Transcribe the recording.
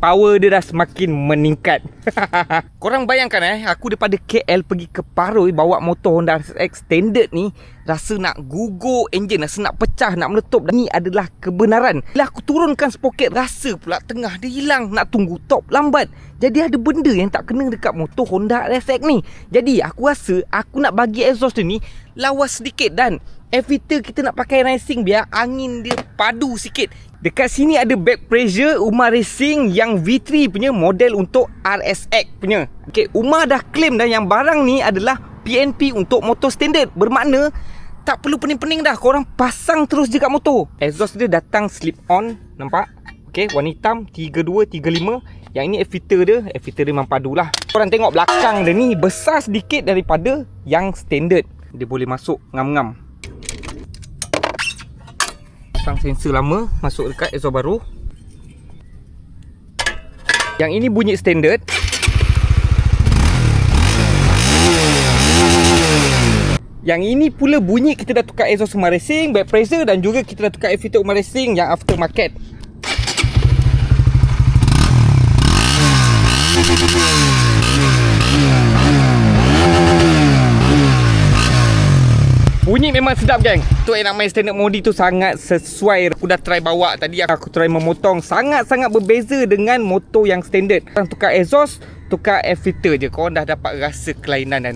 power dia dah semakin meningkat. Korang bayangkan aku daripada KL pergi ke Paroi bawa motor Honda RSX standard ni, rasa nak gugur enjin, rasa nak pecah, nak meletup. Ni adalah kebenaran. Bila aku turunkan sproket, rasa pula tengah dia hilang, nak tunggu top lambat. Jadi ada benda yang tak kena dekat motor Honda RSX ni. Jadi aku rasa aku nak bagi exhaust dia ni lawas sedikit, dan air filter kita nak pakai racing biar angin dia padu sikit. Dekat sini ada back pressure Umar Racing yang V3 punya model untuk RSX punya. Okay, Umar dah claim dah yang barang ni adalah PNP untuk motor standard. Bermakna tak perlu pening-pening dah, korang pasang terus je kat motor. Exhaust dia datang slip on, nampak? Okay, warna hitam 32, 35. Yang ini air filter dia memang padu lah. Korang tengok belakang dia ni besar sedikit daripada yang standard. Dia boleh masuk ngam-ngam. Pasang sensor lama, masuk dekat exhaust baru. Yang ini bunyi standard. Yang ini pula bunyi kita dah tukar exhaust Umar Racing, back pressure, dan juga kita dah tukar air filter Umar Racing yang aftermarket. Bunyi memang sedap, geng. Untuk yang nak main standard modi tu sangat sesuai. Aku dah try bawa tadi, aku try memotong. Sangat-sangat berbeza dengan motor yang standard. Tukar exhaust, tukar air filter je, korang dah dapat rasa kelainan.